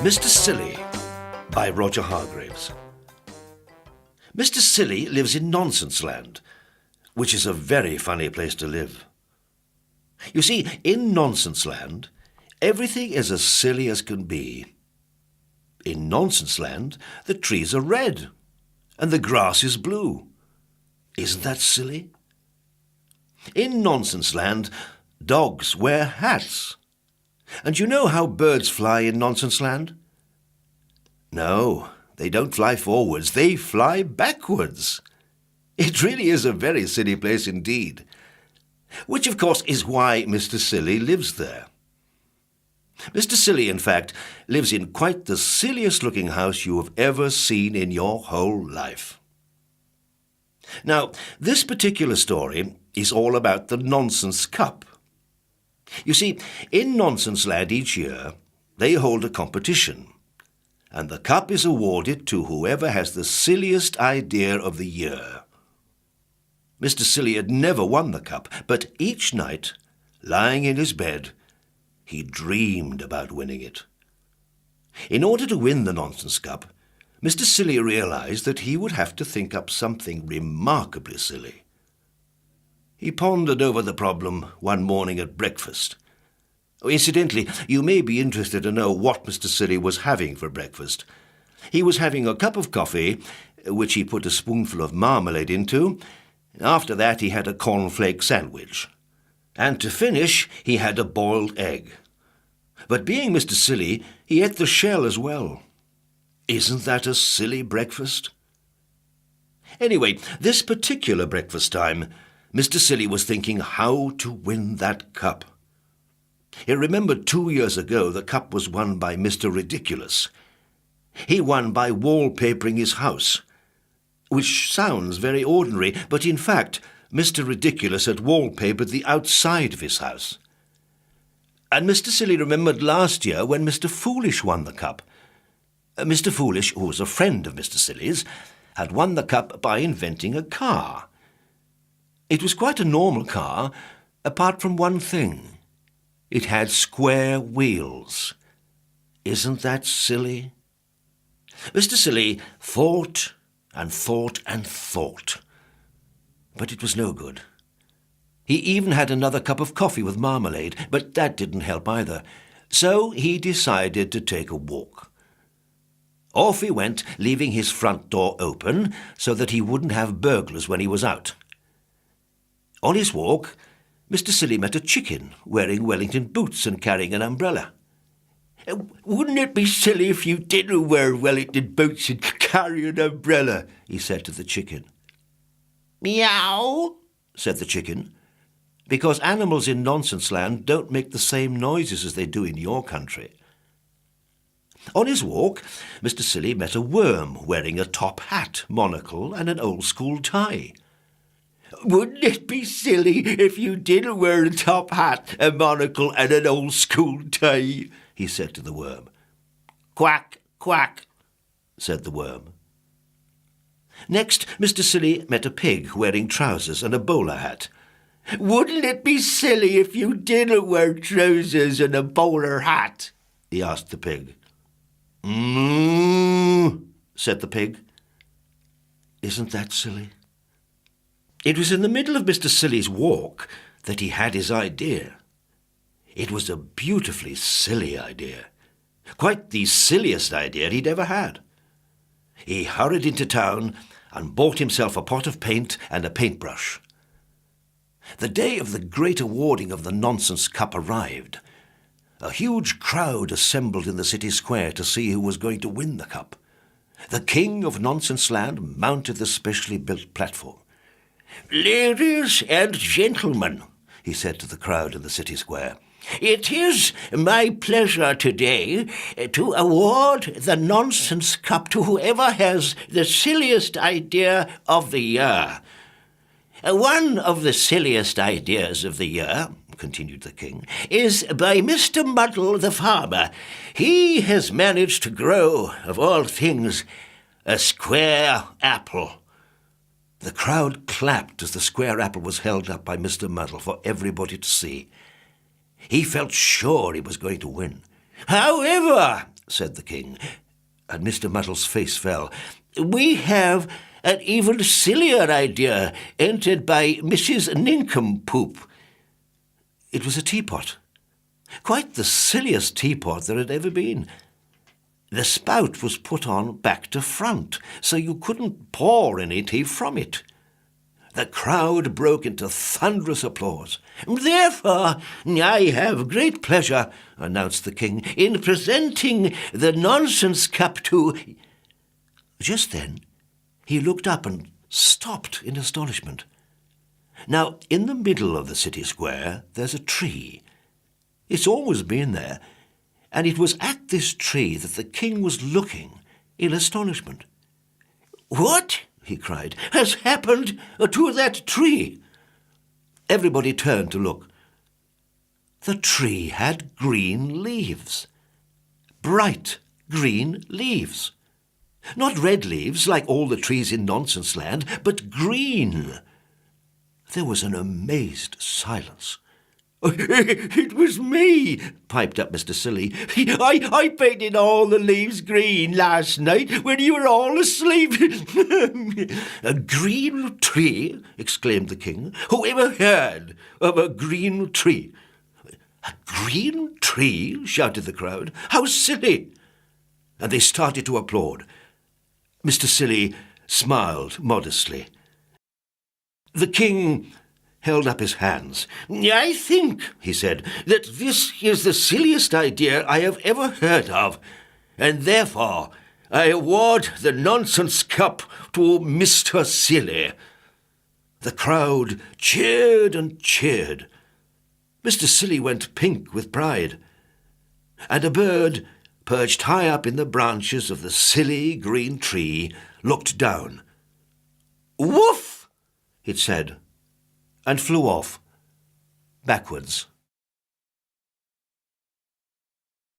Mr. Silly by Roger Hargreaves. Mr. Silly lives in Nonsense Land, which is a very funny place to live. You see, in Nonsense Land, everything is as silly as can be. In Nonsense Land, the trees are red and the grass is blue. Isn't that silly? In Nonsense Land, dogs wear hats. And you know how birds fly in Nonsense Land? No, they don't fly forwards, they fly backwards. It really is a very silly place indeed. Which, of course, is why Mr. Silly lives there. Mr. Silly, in fact, lives in quite the silliest-looking house you have ever seen in your whole life. Now, this particular story is all about the Nonsense Cup. You see, in Nonsense Land each year, they hold a competition, and the cup is awarded to whoever has the silliest idea of the year. Mr. Silly had never won the cup, but each night, lying in his bed, he dreamed about winning it. In order to win the Nonsense Cup, Mr. Silly realized that he would have to think up something remarkably silly. He pondered over the problem one morning at breakfast. Incidentally, you may be interested to know what Mr. Silly was having for breakfast. He was having a cup of coffee, which he put a spoonful of marmalade into. After that, he had a cornflake sandwich. And to finish, he had a boiled egg. But being Mr. Silly, he ate the shell as well. Isn't that a silly breakfast? Anyway, this particular breakfast time, Mr. Silly was thinking how to win that cup. He remembered 2 years ago the cup was won by Mr. Ridiculous. He won by wallpapering his house, which sounds very ordinary, but in fact, Mr. Ridiculous had wallpapered the outside of his house. And Mr. Silly remembered last year when Mr. Foolish won the cup. Mr. Foolish, who was a friend of Mr. Silly's, had won the cup by inventing a car. It was quite a normal car, apart from one thing. It had square wheels. Isn't that silly? Mr. Silly thought and thought and thought, but it was no good. He even had another cup of coffee with marmalade, but that didn't help either. So he decided to take a walk. Off he went, leaving his front door open so that he wouldn't have burglars when he was out. On his walk, Mr. Silly met a chicken wearing Wellington boots and carrying an umbrella. "Wouldn't it be silly if you didn't wear Wellington boots and carry an umbrella?" he said to the chicken. "Meow," said the chicken, because animals in Nonsense Land don't make the same noises as they do in your country. On his walk, Mr. Silly met a worm wearing a top hat, monocle, and an old-school tie. "Wouldn't it be silly if you didn't wear a top hat, a monocle, and an old-school tie?" he said to the worm. "Quack, quack," said the worm. Next, Mr. Silly met a pig wearing trousers and a bowler hat. "Wouldn't it be silly if you didn't wear trousers and a bowler hat?" he asked the pig. "Moo," said the pig. Isn't that silly? It was in the middle of Mr. Silly's walk that he had his idea. It was a beautifully silly idea, quite the silliest idea he'd ever had. He hurried into town and bought himself a pot of paint and a paintbrush. The day of the great awarding of the Nonsense Cup arrived. A huge crowd assembled in the city square to see who was going to win the cup. The king of Nonsense Land mounted the specially built platform. "Ladies and gentlemen," he said to the crowd in the city square, "it is my pleasure today to award the Nonsense Cup to whoever has the silliest idea of the year. One of the silliest ideas of the year," continued the king, "is by Mr. Muddle the farmer. He has managed to grow, of all things, a square apple." The crowd clapped as the square apple was held up by Mr. Muddle for everybody to see. He felt sure he was going to win. "However," said the king, and Mr. Muddle's face fell. "We have an even sillier idea entered by Mrs. Nincompoop." It was a teapot. Quite the silliest teapot there had ever been. The spout was put on back to front, so you couldn't pour any tea from it. The crowd broke into thunderous applause. "Therefore, I have great pleasure," announced the king, "in presenting the nonsense cup to—" Just then, he looked up and stopped in astonishment. Now, in the middle of the city square, there's a tree. It's always been there, and it was at this tree that the king was looking in astonishment. "What," he cried, "has happened to that tree?" Everybody turned to look. The tree had green leaves. Bright green leaves. Not red leaves like all the trees in Nonsense Land, but green. There was an amazed silence. "It was me," piped up Mr. Silly. I painted all the leaves green last night when you were all asleep." "A green tree?" exclaimed the king. "Who ever heard of a green tree?" "A green tree?" shouted the crowd. "How silly!" And they started to applaud. Mr. Silly smiled modestly. The king held up his hands. "I think," he said, "that this is the silliest idea I have ever heard of, and therefore I award the nonsense cup to Mr. Silly." The crowd cheered and cheered. Mr. Silly went pink with pride, and a bird, perched high up in the branches of the silly green tree, looked down. "Woof!" it said, and flew off, backwards.